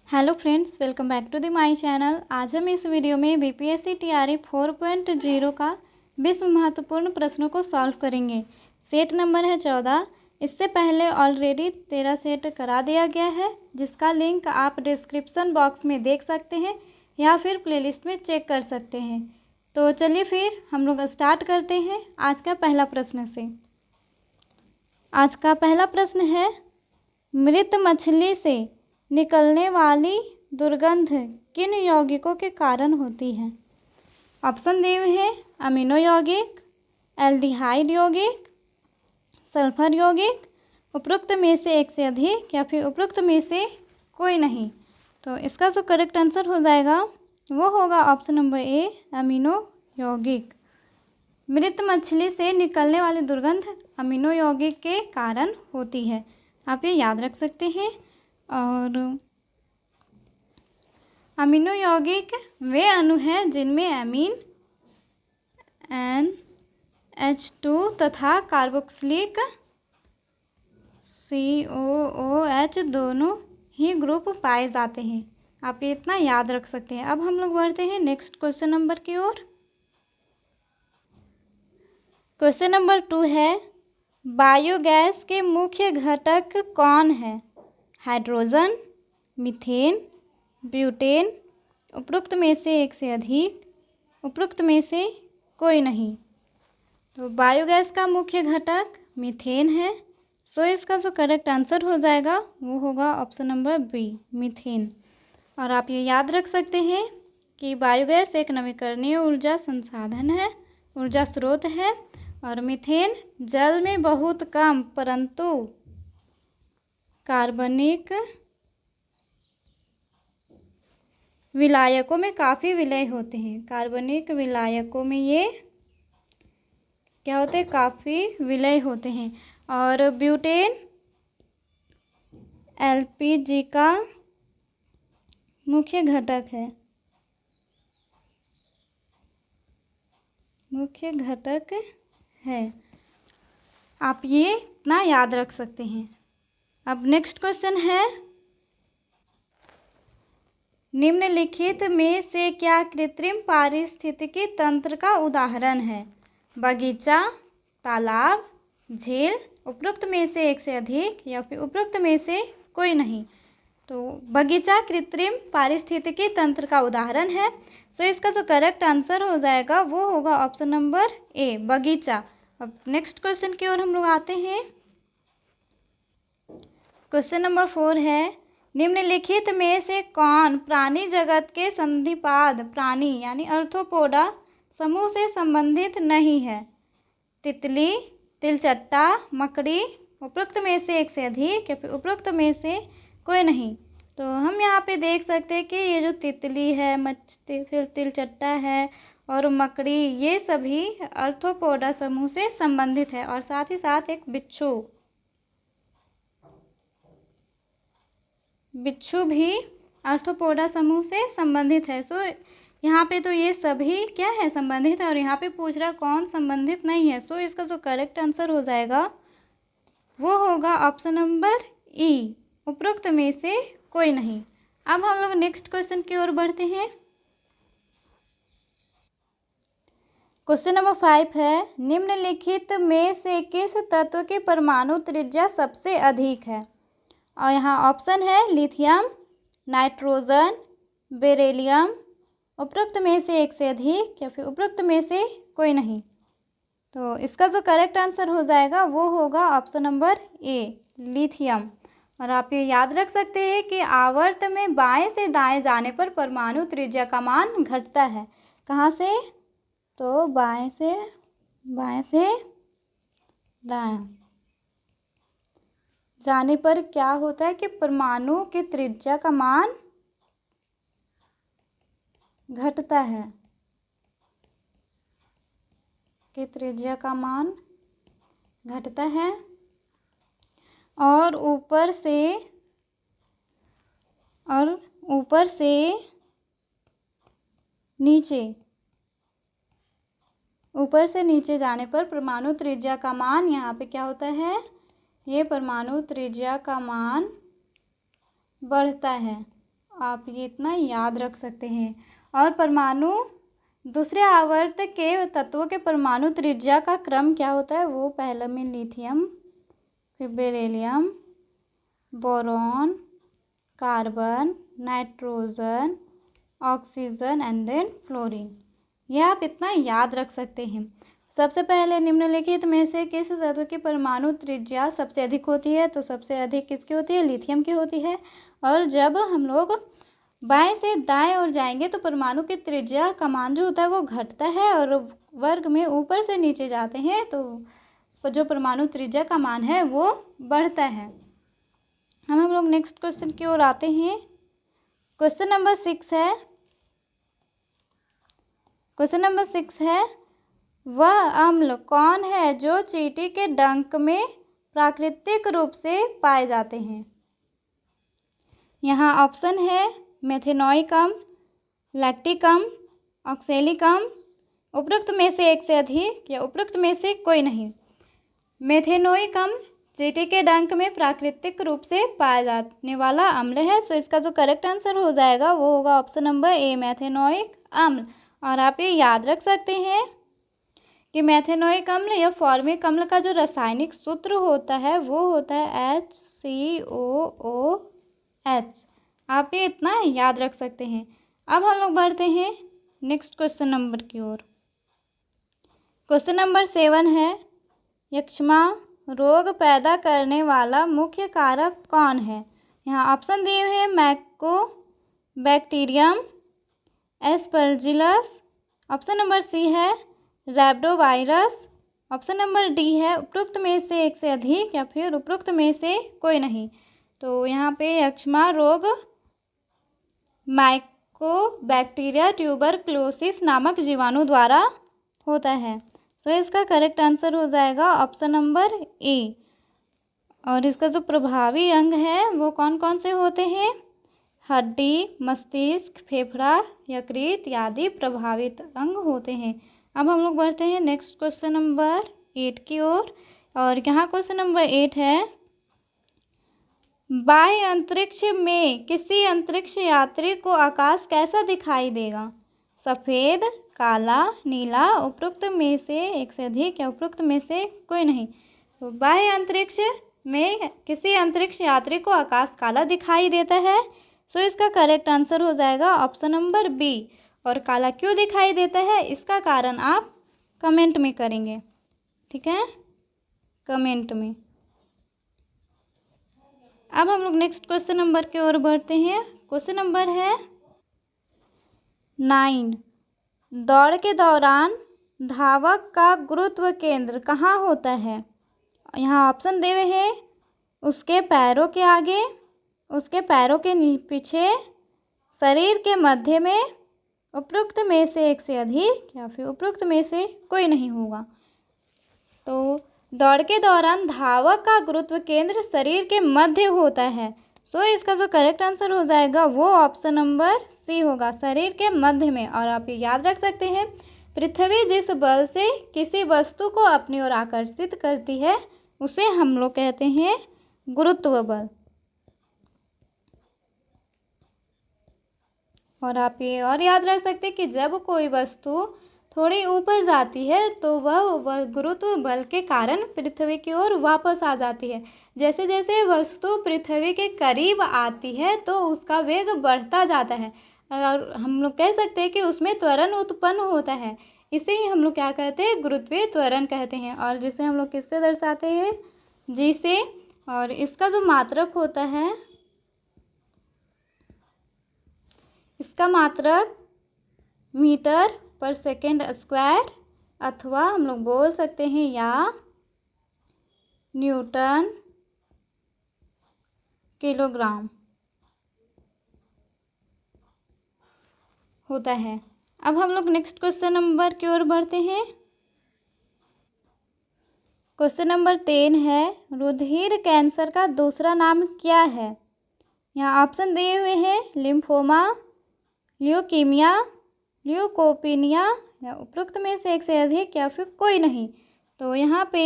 Hello friends, welcome back to the my channel. आज हम इस वीडियो में बीपीएससी टीआरई 4.0 का 20 महत्वपूर्ण प्रश्नों को सॉल्व करेंगे। सेट नंबर है 14। इससे पहले ऑलरेडी 13 सेट करा दिया गया है, जिसका लिंक आप डिस्क्रिप्शन बॉक्स में देख सकते हैं या फिर प्लेलिस्ट में चेक कर सकते हैं। तो चलिए फिर हम लोग स्टार्ट करते हैं आज का पहला प्रश्न से। आज का पहला प्रश्न है, मृत मछली से निकलने वाली दुर्गंध किन यौगिकों के कारण होती है? ऑप्शन दिए हुए हैं अमीनो यौगिक, एल्डिहाइड यौगिक, सल्फर यौगिक, उपरोक्त में से एक से अधिक या फिर उपरोक्त में से कोई नहीं। तो इसका जो करेक्ट आंसर हो जाएगा वो होगा ऑप्शन नंबर ए, अमीनो यौगिक। मृत मछली से निकलने वाली दुर्गंध अमीनो यौगिक के कारण होती है, आप ये याद रख सकते हैं। और अमीनो यौगिक वे अणु हैं जिनमें एमीन NH2 तथा कार्बोक्सिलिक COOH दोनों ही ग्रुप पाए जाते हैं, आप ये इतना याद रख सकते हैं। अब हम लोग बढ़ते हैं नेक्स्ट क्वेश्चन नंबर की ओर। क्वेश्चन नंबर 2 है, बायोगैस के मुख्य घटक कौन है? हाइड्रोजन, मीथेन, ब्यूटेन, उपरोक्त में से एक से अधिक, उपरोक्त में से कोई नहीं। तो बायोगैस का मुख्य घटक मीथेन है। सो इसका जो करेक्ट आंसर हो जाएगा वो होगा ऑप्शन नंबर बी, मीथेन। और आप ये याद रख सकते हैं कि बायोगैस एक नवीकरणीय ऊर्जा संसाधन है, ऊर्जा स्रोत है। और मीथेन जल में बहुत कम परंतु कार्बनिक विलायकों में काफ़ी विलय होते हैं। कार्बनिक विलायकों में ये क्या होते हैं? काफ़ी विलय होते हैं। और ब्यूटेन LPG का मुख्य घटक है, मुख्य घटक है, आप ये इतना याद रख सकते हैं। अब नेक्स्ट क्वेश्चन है, निम्नलिखित में से क्या कृत्रिम पारिस्थितिकी तंत्र का उदाहरण है? बगीचा, तालाब, झील, उपरोक्त में से एक से अधिक या फिर उपरोक्त में से कोई नहीं। तो बगीचा कृत्रिम पारिस्थितिकी तंत्र का उदाहरण है। सो इसका जो करेक्ट आंसर हो जाएगा वो होगा ऑप्शन नंबर ए, बगीचा। अब नेक्स्ट क्वेश्चन की ओर हम लोग आते हैं। क्वेश्चन नंबर 4 है, निम्नलिखित में से कौन प्राणी जगत के संधिपाद प्राणी यानी अर्थोपोडा समूह से संबंधित नहीं है? तितली, तिलचट्टा, मकड़ी, उपरोक्त में से एक से अधिक या फिर उपरोक्त में से कोई नहीं। तो हम यहाँ पे देख सकते हैं कि ये जो तितली है, फिर तिलचट्टा है और मकड़ी, ये सभी अर्थोपोडा समूह से संबंधित है। और साथ ही साथ एक बिच्छू भी अर्थोपोडा समूह से संबंधित है। सो यहाँ पे तो ये सभी क्या है? संबंधित है। और यहाँ पे पूछ रहा कौन संबंधित नहीं है। सो इसका जो करेक्ट आंसर हो जाएगा वो होगा ऑप्शन नंबर ई, उपरोक्त में से कोई नहीं। अब हम लोग नेक्स्ट क्वेश्चन की ओर बढ़ते हैं। क्वेश्चन नंबर 5 है, निम्नलिखित में से किस तत्व की परमाणु त्रिज्या सबसे अधिक है? और यहाँ ऑप्शन है लिथियम, नाइट्रोजन, बेरिलियम, उपरोक्त में से एक से अधिक या फिर उपरोक्त में से कोई नहीं। तो इसका जो करेक्ट आंसर हो जाएगा वो होगा ऑप्शन नंबर ए, लिथियम। और आप ये याद रख सकते हैं कि आवर्त में बाएं से दाएं जाने पर परमाणु त्रिज्या का मान घटता है। कहाँ से? तो बाएं से दाएं जाने पर क्या होता है कि परमाणु की त्रिज्या का मान घटता है, कि त्रिज्या का मान घटता है। और ऊपर से नीचे जाने पर परमाणु त्रिज्या का मान यहाँ पे क्या होता है? ये परमाणु त्रिज्या का मान बढ़ता है। आप ये इतना याद रख सकते हैं। और परमाणु दूसरे आवर्त के तत्वों के परमाणु त्रिज्या का क्रम क्या होता है? वो पहले में लिथियम, फिर beryllium, boron, carbon, nitrogen, oxygen and then fluorine. यह आप इतना याद रख सकते हैं। सबसे पहले निम्नलिखित में से किस तत्व की परमाणु त्रिज्या सबसे अधिक होती है? तो सबसे अधिक किसकी होती है? लिथियम की होती है। और जब हम लोग बाएं से दाएं ओर जाएंगे तो परमाणु की त्रिज्या का मान जो होता है वो घटता है, और वर्ग में ऊपर से नीचे जाते हैं तो जो परमाणु त्रिज्या का मान है वो बढ़ता है। हम लोग नेक्स्ट क्वेश्चन की ओर आते हैं। क्वेश्चन नंबर 6 है। क्वेश्चन नंबर 6 है, वह अम्ल कौन है जो चींटी के डंक में प्राकृतिक रूप से पाए जाते हैं? यहाँ ऑप्शन है मेथेनोइक अम्ल, लैक्टिक अम्ल, ऑक्सैलिक अम्ल, उपरोक्त में से एक से अधिक या उपरोक्त में से कोई नहीं। मेथेनोइक अम्ल चींटी के डंक में प्राकृतिक रूप से पाया जाने वाला अम्ल है। सो इसका जो करेक्ट आंसर हो जाएगा वो होगा ऑप्शन नंबर ए, मेथेनोइक अम्ल। और आप ये याद रख सकते हैं कि मेथेनोइक अम्ल या फॉर्मिक अम्ल का जो रासायनिक सूत्र होता है वो होता है HCOOH। आप ये इतना याद रख सकते हैं। अब हम लोग बढ़ते हैं नेक्स्ट क्वेश्चन नंबर की ओर। क्वेश्चन नंबर 7 है, यक्ष्मा रोग पैदा करने वाला मुख्य कारक कौन है? यहाँ ऑप्शन दिए हुए हैं mycobacterium, aspergillus, option number C है रैप्डोवायरस, ऑप्शन नंबर डी है उपरोक्त में से एक से अधिक या फिर उपरोक्त में से कोई नहीं। तो यहाँ पे यक्ष्मा रोग माइकोबैक्टीरिया ट्यूबरक्लोसिस नामक जीवाणु द्वारा होता है। तो इसका करेक्ट आंसर हो जाएगा ऑप्शन नंबर ए। और इसका जो प्रभावी अंग है वो कौन कौन से होते हैं? हड्डी, मस्तिष्क, फेफड़ा, यकृत आदि प्रभावित अंग होते हैं। अब हम लोग बढ़ते हैं नेक्स्ट क्वेश्चन नंबर 8 की ओर। और यहाँ क्वेश्चन नंबर 8 है, बाह्य अंतरिक्ष में किसी अंतरिक्ष यात्री को आकाश कैसा दिखाई देगा? सफ़ेद, काला, नीला, उपरोक्त में से एक से अधिक या उपरोक्त में से कोई नहीं। तो बाह्य अंतरिक्ष में किसी अंतरिक्ष यात्री को आकाश काला दिखाई देता है। सो इसका करेक्ट आंसर हो जाएगा ऑप्शन नंबर बी। और काला क्यों दिखाई देता है इसका कारण आप कमेंट में करेंगे, ठीक है, कमेंट में। अब हम लोग नेक्स्ट क्वेश्चन नंबर की ओर बढ़ते हैं। क्वेश्चन नंबर है 9, दौड़ के दौरान धावक का गुरुत्व केंद्र कहाँ होता है? यहाँ ऑप्शन दिए हुए हैं उसके पैरों के आगे, उसके पैरों के पीछे, शरीर के मध्य में, उपरोक्त में से एक से अधिक या फिर उपरोक्त में से कोई नहीं होगा। तो दौड़ के दौरान धावक का गुरुत्व केंद्र शरीर के मध्य होता है। तो इसका जो करेक्ट आंसर हो जाएगा वो ऑप्शन नंबर सी होगा, शरीर के मध्य में। और आप ये याद रख सकते हैं, पृथ्वी जिस बल से किसी वस्तु को अपनी ओर आकर्षित करती है उसे हम लोग कहते हैं गुरुत्व बल। और आप ये और याद रख सकते हैं कि जब कोई वस्तु थोड़ी ऊपर जाती है तो वह गुरुत्व बल के कारण पृथ्वी की ओर वापस आ जाती है। जैसे जैसे वस्तु पृथ्वी के करीब आती है तो उसका वेग बढ़ता जाता है और हम लोग कह सकते हैं कि उसमें त्वरण उत्पन्न होता है। इसे ही हम लोग क्या कहते हैं? गुरुत्वीय त्वरण कहते हैं। और जिसे हम लोग किससे दर्शाते हैं? जी से। और इसका जो मात्रक होता है, इसका मात्रक मीटर पर सेकेंड स्क्वायर अथवा हम लोग बोल सकते हैं या न्यूटन किलोग्राम होता है। अब हम लोग नेक्स्ट क्वेश्चन नंबर की ओर बढ़ते हैं। क्वेश्चन नंबर 10 है, रुधिर कैंसर का दूसरा नाम क्या है? यहाँ ऑप्शन दिए हुए हैं लिम्फोमा, ल्यूकीमिया, ल्यूकोपिनिया या उपरोक्त में से एक से अधिक या फिर कोई नहीं। तो यहाँ पे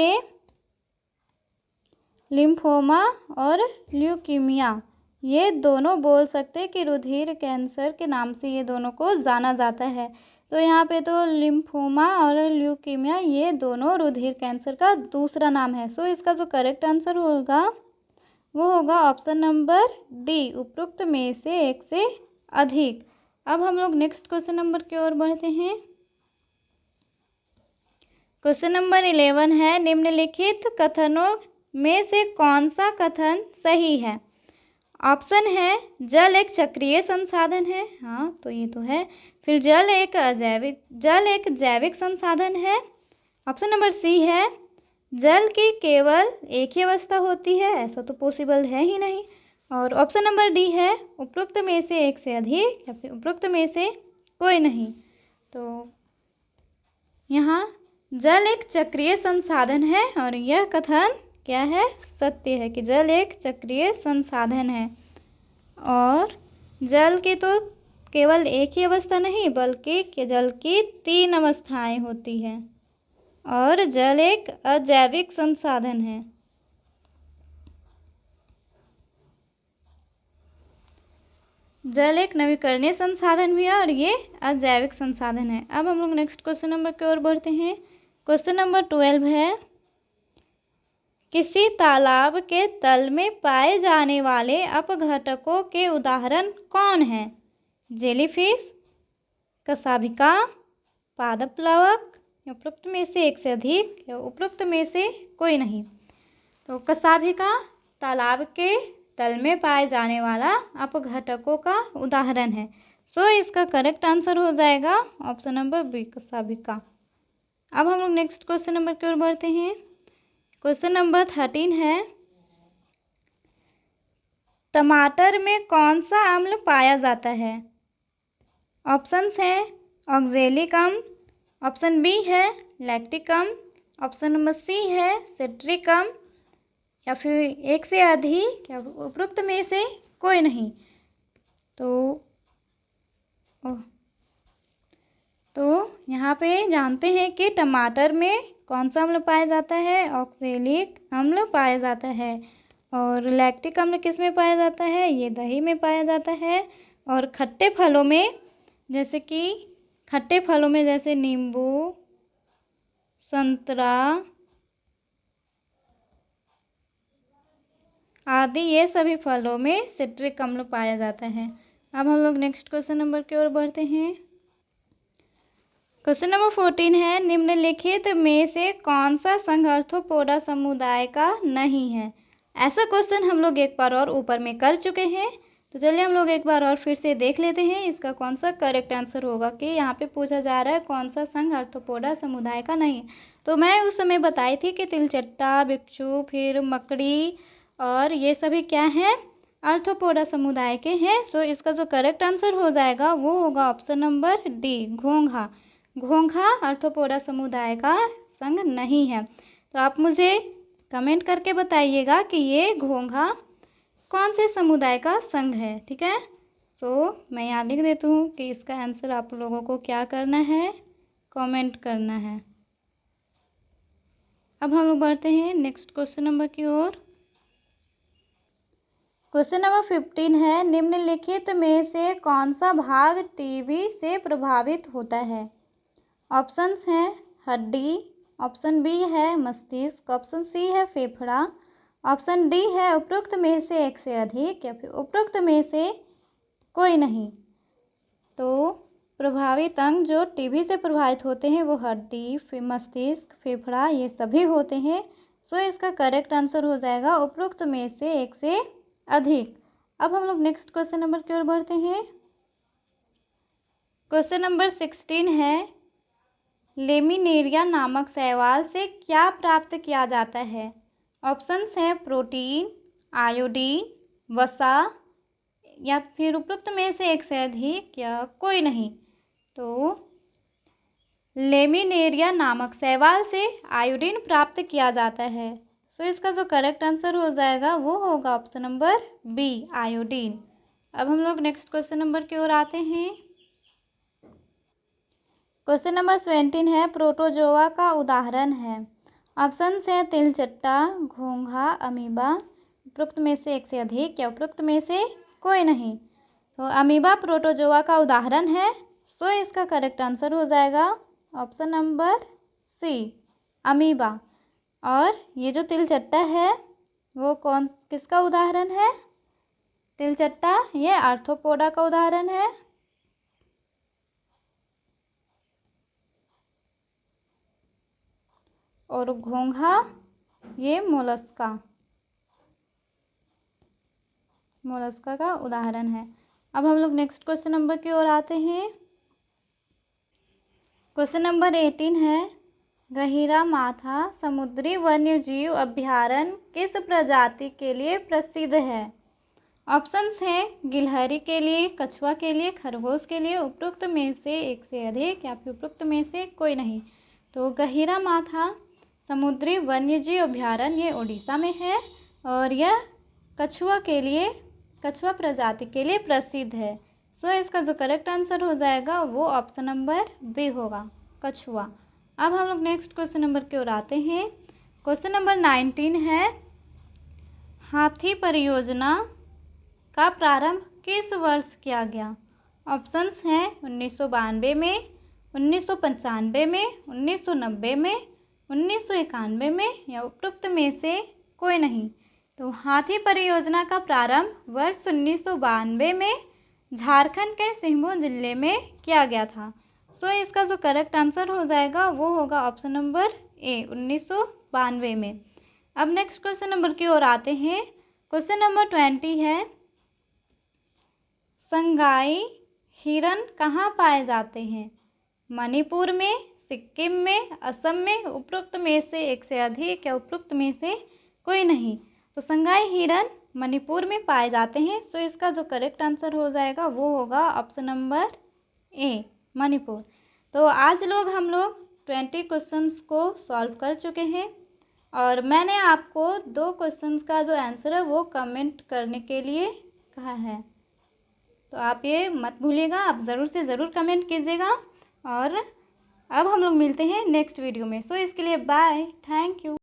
लिम्फोमा और ल्यूकीमिया ये दोनों बोल सकते कि रुधिर कैंसर के नाम से ये दोनों को जाना जाता है। तो यहाँ पे तो लिम्फोमा और ल्यूकीमिया ये दोनों रुधिर कैंसर का दूसरा नाम है। सो इसका जो करेक्ट आंसर होगा वो होगा ऑप्शन नंबर डी, उपरोक्त में से एक से अधिक। अब हम लोग नेक्स्ट क्वेश्चन नंबर की ओर बढ़ते हैं। क्वेश्चन नंबर 11 है, निम्नलिखित कथनों में से कौन सा कथन सही है? ऑप्शन है जल एक चक्रीय संसाधन है, हाँ तो ये तो है। फिर जल एक जैविक संसाधन है। ऑप्शन नंबर सी है जल की केवल एक ही अवस्था होती है, ऐसा तो पॉसिबल है ही नहीं। और ऑप्शन नंबर डी है उपरोक्त में से एक से अधिक या फिर उपरोक्त में से कोई नहीं। तो यहाँ जल एक चक्रीय संसाधन है और यह कथन क्या है? सत्य है कि जल एक चक्रीय संसाधन है और जल की तो केवल एक ही अवस्था नहीं बल्कि जल की 3 अवस्थाएं होती हैं और जल एक अजैविक संसाधन है। जल एक नवीकरणीय संसाधन भी है और ये अजैविक संसाधन है। अब हम लोग नेक्स्ट क्वेश्चन नंबर की ओर बढ़ते हैं। क्वेश्चन नंबर 12 है, किसी तालाब के तल में पाए जाने वाले अपघटकों के उदाहरण कौन हैं? जेलीफिश, कशाभिका, पादप प्लवक, उपरोक्त में से एक से अधिक या उपरोक्त में से कोई नहीं। तो कशाभिका तालाब के तल में पाए जाने वाला अपघटकों का उदाहरण है। सो इसका करेक्ट आंसर हो जाएगा ऑप्शन नंबर बी, कशाभिका। अब हम लोग नेक्स्ट क्वेश्चन नंबर की ओर बढ़ते हैं। क्वेश्चन नंबर 13 है, टमाटर में कौन सा अम्ल पाया जाता है? ऑप्शंस हैं ऑक्जेलिक अम्ल, ऑप्शन बी है लैक्टिक अम्ल, ऑप्शन नंबर सी है सिट्रिक अम्ल या फिर एक से अधिक या उपरोक्त में से कोई नहीं। तो यहाँ पे जानते हैं कि टमाटर में कौन सा अम्ल पाया जाता है? ऑक्जेलिक अम्ल पाया जाता है। और लैक्टिक अम्ल किस में पाया जाता है? ये दही में पाया जाता है। और खट्टे फलों में जैसे नींबू, संतरा आदि ये सभी फलों में सिट्रिक अम्ल पाया जाता है। अब हम लोग नेक्स्ट क्वेश्चन नंबर की ओर बढ़ते हैं। क्वेश्चन नंबर 14 है, निम्नलिखित में से कौन सा संघ आर्थ्रोपोडा समुदाय का नहीं है? ऐसा क्वेश्चन हम लोग एक बार और ऊपर में कर चुके हैं, तो चलिए हम लोग एक बार और फिर से देख लेते हैं इसका कौन सा करेक्ट आंसर होगा कि यहाँ पे पूछा जा रहा है कौन सा संघ आर्थ्रोपोडा समुदाय का नहीं है। तो मैं उस समय बताई थी कि तिलचट्टा, बिच्छू, फिर मकड़ी और ये सभी क्या हैं? आर्थ्रोपोडा समुदाय के हैं। सो इसका जो करेक्ट आंसर हो जाएगा वो होगा ऑप्शन नंबर डी, घोंघा। घोंघा आर्थ्रोपोडा समुदाय का संघ नहीं है। तो आप मुझे कमेंट करके बताइएगा कि ये घोंघा कौन से समुदाय का संघ है, ठीक है? तो मैं यहाँ लिख देती हूँ कि इसका आंसर आप लोगों को क्या करना है, कमेंट करना है। अब हम लोग बढ़ते हैं नेक्स्ट क्वेश्चन नंबर की ओर। क्वेश्चन नंबर 15 है, निम्नलिखित में से कौन सा भाग टीबी से प्रभावित होता है? ऑप्शंस हैं हड्डी, ऑप्शन बी है मस्तिष्क, ऑप्शन सी है फेफड़ा, ऑप्शन डी है उपरोक्त में से एक से अधिक या फिर उपरोक्त में से कोई नहीं। तो प्रभावित अंग जो टीबी से प्रभावित होते हैं वो हड्डी, फिर मस्तिष्क, फेफड़ा ये सभी होते हैं। सो इसका करेक्ट आंसर हो जाएगा उपरोक्त में से एक से अधिक। अब हम लोग नेक्स्ट क्वेश्चन नंबर की ओर बढ़ते हैं। क्वेश्चन नंबर 16 है, लेमिनेरिया नामक शैवाल से क्या प्राप्त किया जाता है? ऑप्शंस हैं प्रोटीन, आयोडीन, वसा या फिर उपरोक्त में से एक से अधिक या कोई नहीं। तो लेमिनेरिया नामक शैवाल से आयोडीन प्राप्त किया जाता है। सो इसका जो करेक्ट आंसर हो जाएगा वो होगा ऑप्शन नंबर बी, आयोडीन। अब हम लोग नेक्स्ट क्वेश्चन नंबर की ओर आते हैं। क्वेश्चन नंबर 17 है, प्रोटोजोआ का उदाहरण है। ऑप्शन है तिलचट्टा, घोंघा, अमीबा, उपरोक्त में से एक से अधिक या उपरोक्त में से कोई नहीं। तो अमीबा प्रोटोजोआ का उदाहरण है, सो इसका करेक्ट आंसर हो जाएगा ऑप्शन नंबर सी, अमीबा। और ये जो तिलचट्टा है वो किसका उदाहरण है? तिलचट्टा ये आर्थ्रोपोडा का उदाहरण है। और घोंघा ये मोलस्का का उदाहरण है। अब हम लोग नेक्स्ट क्वेश्चन नंबर की ओर आते हैं। क्वेश्चन नंबर 18 है, गहिरा माथा समुद्री वन्यजीव अभयारण्य किस प्रजाति के लिए प्रसिद्ध है? ऑप्शंस हैं गिलहरी के लिए, कछुआ के लिए, खरगोश के लिए, उपरोक्त में से एक से अधिक या फिर उपरोक्त में से कोई नहीं। तो गहिरा माथा समुद्री वन्यजीव अभयारण्य ये उड़ीसा में है और यह कछुआ प्रजाति के लिए प्रसिद्ध है। सो इसका जो करेक्ट आंसर हो जाएगा वो ऑप्शन नंबर बी होगा, कछुआ। अब हम लोग नेक्स्ट क्वेश्चन नंबर की ओर आते हैं। क्वेश्चन नंबर 19 है, हाथी परियोजना का प्रारंभ किस वर्ष किया गया? ऑप्शंस हैं 1992 में, 1995 में, 1990 में, 1991 में या उपरोक्त में से कोई नहीं। तो हाथी परियोजना का प्रारंभ वर्ष 1992 में झारखंड के सिंहभूम जिले में किया गया था। सो इसका जो करेक्ट आंसर हो जाएगा वो होगा ऑप्शन नंबर ए, 1992 में। अब नेक्स्ट क्वेश्चन नंबर की ओर आते हैं। क्वेश्चन नंबर 20 है, संगाई हिरन कहाँ पाए जाते हैं? मणिपुर में, सिक्किम में, असम में, उपरोक्त में से एक से अधिक या उपरोक्त में से कोई नहीं। तो संगाई हिरन मणिपुर में पाए जाते हैं। सो इसका जो करेक्ट आंसर हो जाएगा वो होगा ऑप्शन नंबर ए, मणिपुर। तो आज हम लोग 20 क्वेश्चंस को सॉल्व कर चुके हैं और मैंने आपको 2 क्वेश्चंस का जो आंसर है वो कमेंट करने के लिए कहा है। तो आप ये मत भूलिएगा, आप ज़रूर से ज़रूर कमेंट कीजिएगा। और अब हम लोग मिलते हैं नेक्स्ट वीडियो में। सो इसके लिए बाय, थैंक यू।